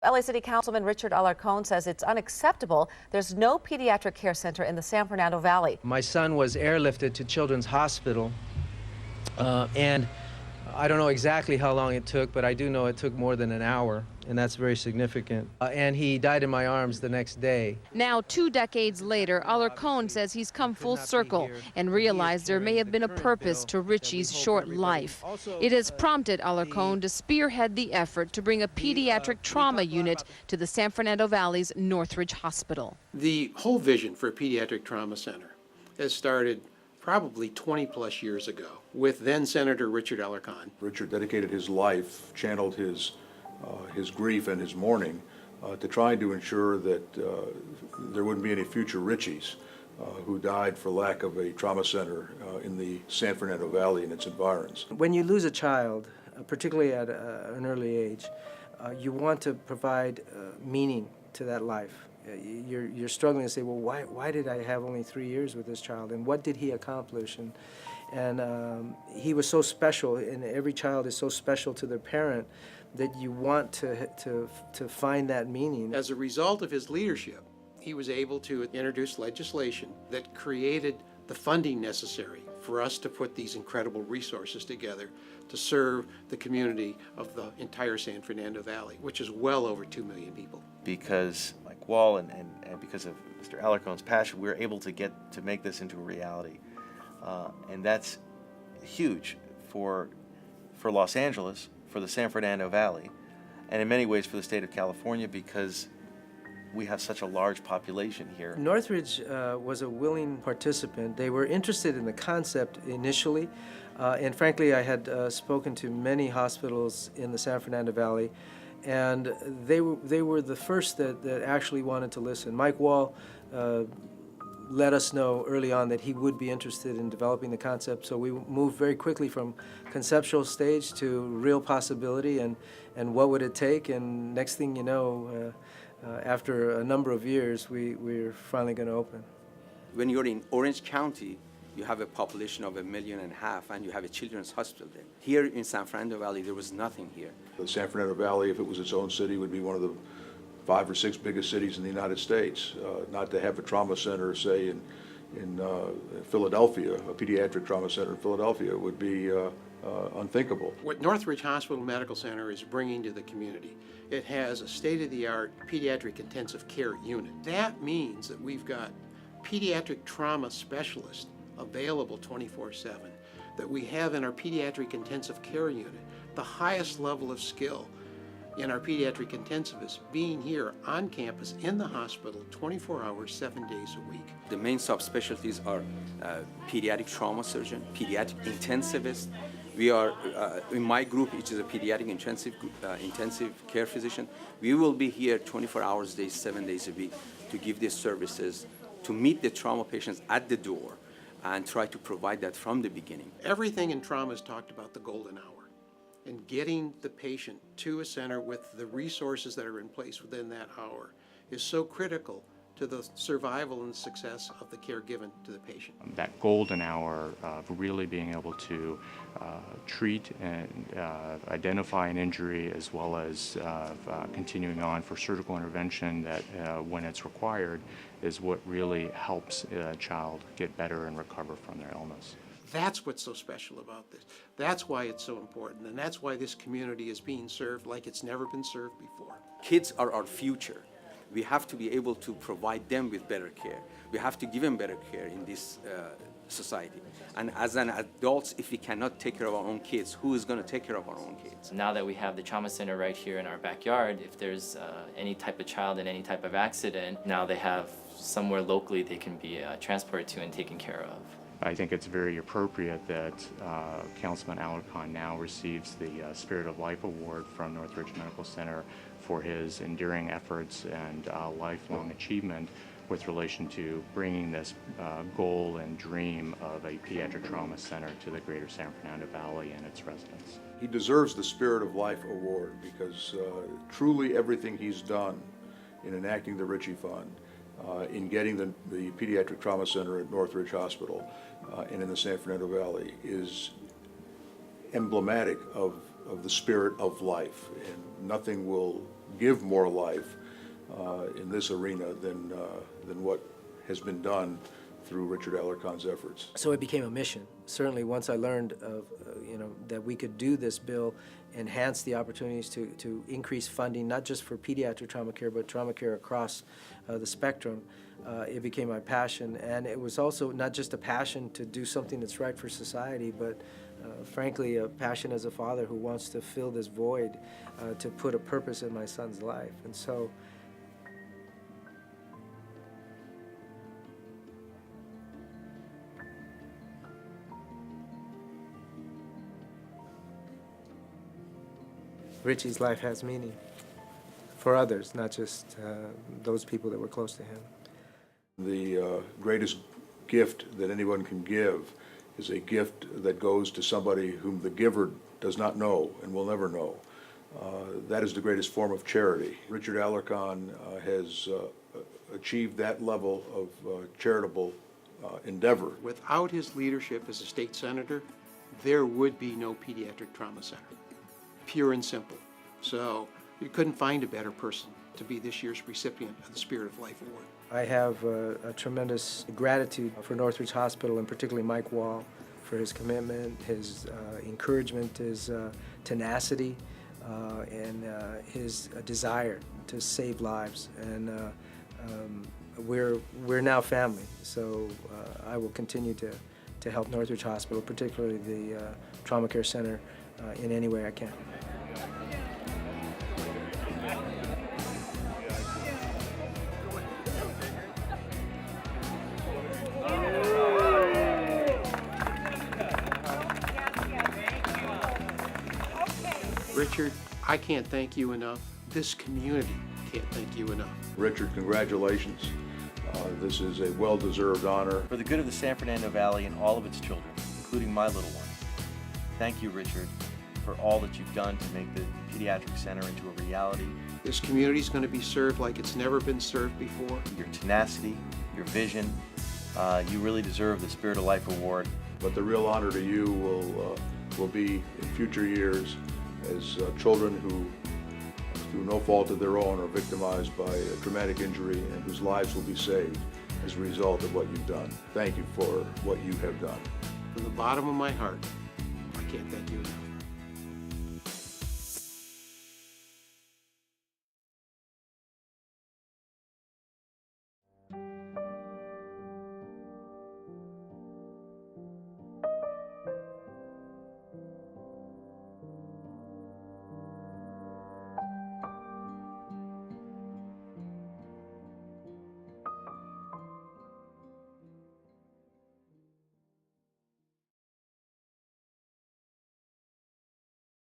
LA City Councilman Richard Alarcon says it's unacceptable there's no pediatric care center in the San Fernando Valley. My son was airlifted to Children's Hospital, and I don't know exactly how long it took, but I do know it took more than an hour, and that's very significant. And he died in my arms the next day. Now, 2 decades later, Alarcon says he's come full circle and realized there may have been a purpose to Richie's short life. It has prompted Alarcon to spearhead the effort to bring a pediatric trauma unit to the San Fernando Valley's Northridge Hospital. The whole vision for a pediatric trauma center has started probably 20 plus years ago with then Senator Richard Alarcon. Richard dedicated his life, channeled his grief and his mourning to trying to ensure that there wouldn't be any future Richies who died for lack of a trauma center in the San Fernando Valley and its environs. When you lose a child, particularly at an early age, you want to provide meaning to that life. You're struggling to say, well, why did I have only 3 years with this child, and what did he accomplish? And he was so special, and every child is so special to their parent that you want to find that meaning. As a result of his leadership, he was able to introduce legislation that created the funding necessary for us to put these incredible resources together to serve the community of the entire San Fernando Valley, which is well over 2 million people. Because like Wall and because of Mr. Alarcon's passion, we were able to make this into a reality. And that's huge for Los Angeles, for the San Fernando Valley, and in many ways for the state of California, because we have such a large population here. Northridge was a willing participant. They were interested in the concept initially, and frankly, I had spoken to many hospitals in the San Fernando Valley, and they were the first that actually wanted to listen. Mike Wall let us know early on that he would be interested in developing the concept, so we moved very quickly from conceptual stage to real possibility and what would it take, and next thing you know, after a number of years, we're finally going to open. When you're in Orange County, you have a population of 1.5 million, and you have a children's hospital there. Here in San Fernando Valley, there was nothing here. The San Fernando Valley, if it was its own city, would be one of the 5 or 6 biggest cities in the United States. Not to have a trauma center, say, in Philadelphia, a pediatric trauma center in Philadelphia would be unthinkable. What Northridge Hospital Medical Center is bringing to the community, it has a state-of-the-art pediatric intensive care unit. That means that we've got pediatric trauma specialists available 24/7, that we have in our pediatric intensive care unit the highest level of skill in our pediatric intensivists being here on campus in the hospital 24 hours, 7 days a week. The main subspecialties are pediatric trauma surgeon, pediatric intensivist. We are, in my group, which is a pediatric intensive care physician, we will be here 24 hours a day, 7 days a week to give these services, to meet the trauma patients at the door and try to provide that from the beginning. Everything in trauma is talked about the golden hour, and getting the patient to a center with the resources that are in place within that hour is so critical to the survival and success of the care given to the patient. That golden hour of really being able to treat and identify an injury, as well as continuing on for surgical intervention that when it's required, is what really helps a child get better and recover from their illness. That's what's so special about this. That's why it's so important, and that's why this community is being served like it's never been served before. Kids are our future. We have to be able to provide them with better care. We have to give them better care in this society. And as an adults, if we cannot take care of our own kids, who is going to take care of our own kids? Now that we have the trauma center right here in our backyard, if there's any type of child in any type of accident, now they have somewhere locally they can be transported to and taken care of. I think it's very appropriate that Councilman Alarcon now receives the Spirit of Life Award from Northridge Medical Center for his enduring efforts and lifelong achievement with relation to bringing this goal and dream of a pediatric trauma center to the greater San Fernando Valley and its residents. He deserves the Spirit of Life Award because truly everything he's done in enacting the Ritchie Fund, in getting the Pediatric Trauma Center at Northridge Hospital and in the San Fernando Valley is emblematic of the spirit of life, and nothing will give more life in this arena than what has been done through Richard Alarcon's efforts. So it became a mission. Certainly once I learned of, that we could do this bill, enhance the opportunities to increase funding, not just for pediatric trauma care, but trauma care across the spectrum, it became my passion. And it was also not just a passion to do something that's right for society, but frankly, a passion as a father who wants to fill this void, to put a purpose in my son's life. And so Richie's life has meaning for others, not just those people that were close to him. The greatest gift that anyone can give is a gift that goes to somebody whom the giver does not know and will never know. That is the greatest form of charity. Richard Alarcon has achieved that level of charitable endeavor. Without his leadership as a state senator, there would be no pediatric trauma center. Pure and simple. So you couldn't find a better person to be this year's recipient of the Spirit of Life Award. I have a tremendous gratitude for Northridge Hospital, and particularly Mike Wall, for his commitment, his encouragement, his tenacity, and his desire to save lives. And we're now family, so I will continue to help Northridge Hospital, particularly the Trauma Care Center, in any way I can. Richard, I can't thank you enough. This community can't thank you enough. Richard, congratulations. This is a well-deserved honor. For the good of the San Fernando Valley and all of its children, including my little one. Thank you, Richard, for all that you've done to make the Pediatric Center into a reality. This community is going to be served like it's never been served before. Your tenacity, your vision, you really deserve the Spirit of Life Award. But the real honor to you will be in future years as children who, through no fault of their own, are victimized by a traumatic injury and whose lives will be saved as a result of what you've done. Thank you for what you have done. From the bottom of my heart, I can't thank you enough.